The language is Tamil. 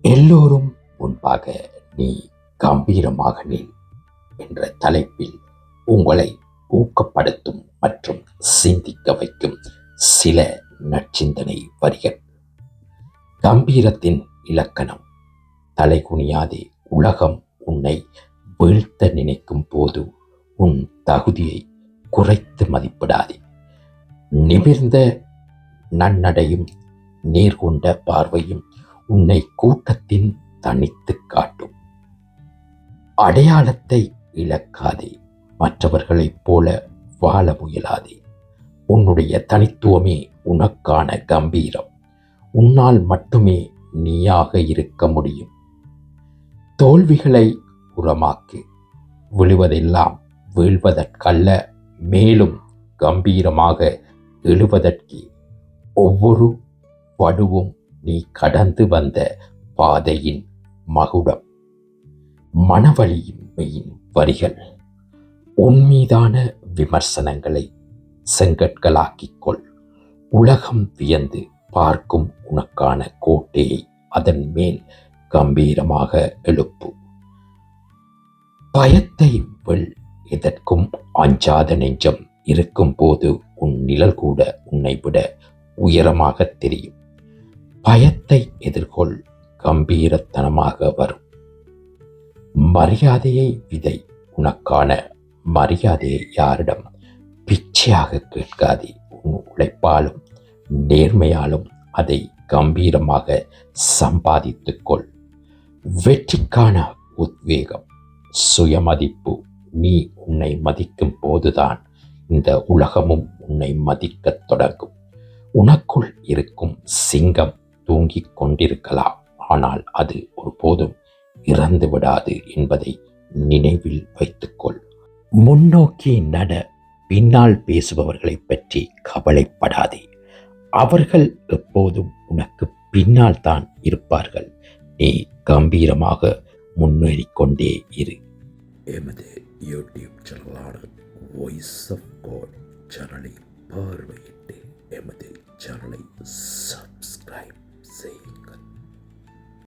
எல்லோரும் முன்பாக நீ கம்பீரமாக நில் என்ற தலைப்பில் உங்களை ஊக்கப்படுத்தும் மற்றும் சிந்திக்க வைக்கும் சில நற்சிந்தனை வரிகள். கம்பீரத்தின் இலக்கணம். தலைகுனியாதே. உலகம் உன்னை வீழ்த்த நினைக்கும் போது உன் தகுதியை குறைத்து மதிப்பிடாதே. நிமிர்ந்த நன்னடையும் நேர்கொண்ட பார்வையும் உன்னை கூட்டத்தின் தனித்து காட்டும். அடையாளத்தை இழக்காதே. மற்றவர்களைப் போல வாழ முயலாதே. உன்னுடைய தனித்துவமே உனக்கான கம்பீரம். உன்னால் மட்டுமே நீயாக இருக்க முடியும். தோல்விகளை உரமாக்கு. விழுவதெல்லாம் வீழ்வதற்கல்ல, மேலும் கம்பீரமாக எழுவதற்கு. ஒவ்வொரு வடுவும் நீ கடந்து வந்த பாதையின் மகுடம். மனவலிமையின் வரிகள். உன்மீதான விமர்சனங்களை செங்கற்களாக்கிக்கொள். உலகம் வியந்து பார்க்கும் உனக்கான கோட்டையை அதன் மேல் கம்பீரமாக எழுப்பு. பயத்தை வெல். எதற்கும் அஞ்சாத நெஞ்சம் இருக்கும் போது உன் நிழல் கூட உன்னை விட உயரமாக தெரியும். பயத்தை எதிர்கொள். கம்பீரத்தனமாக வரும். மரியாதையை விதை. உனக்கான மரியாதையை யாரிடம் பிச்சையாக கேட்காதே. உன் உழைப்பாலும் நேர்மையாலும் அதை கம்பீரமாக சம்பாதித்துக்கொள். வெற்றிக்கான உத்வேகம். சுயமதிப்பு. நீ உன்னை மதிக்கும் போதுதான் இந்த உலகமும் உன்னை மதிக்கத் தொடங்கும். உனக்குள் இருக்கும் சிங்கம் தூங்கிக் கொண்டிருக்கலாம், ஆனால் அது ஒருபோதும் இறந்து விடாது என்பதை நினைவில் வைத்துக்கொள். முன்னோக்கி நட. பின்னால் பேசுபவர்களை பற்றி கவலைப்படாதே. அவர்கள் எப்போதும் உனக்கு பின்னால் தான் இருப்பார்கள். நீ கம்பீரமாக முன்னேறிக்கொண்டே இரு. எமது யூடியூப் சேனலான வாய்ஸ் ஆஃப் காட் சேனலை பார்வையிட்டு எமது சேனலை சப்ஸ்கிரைப்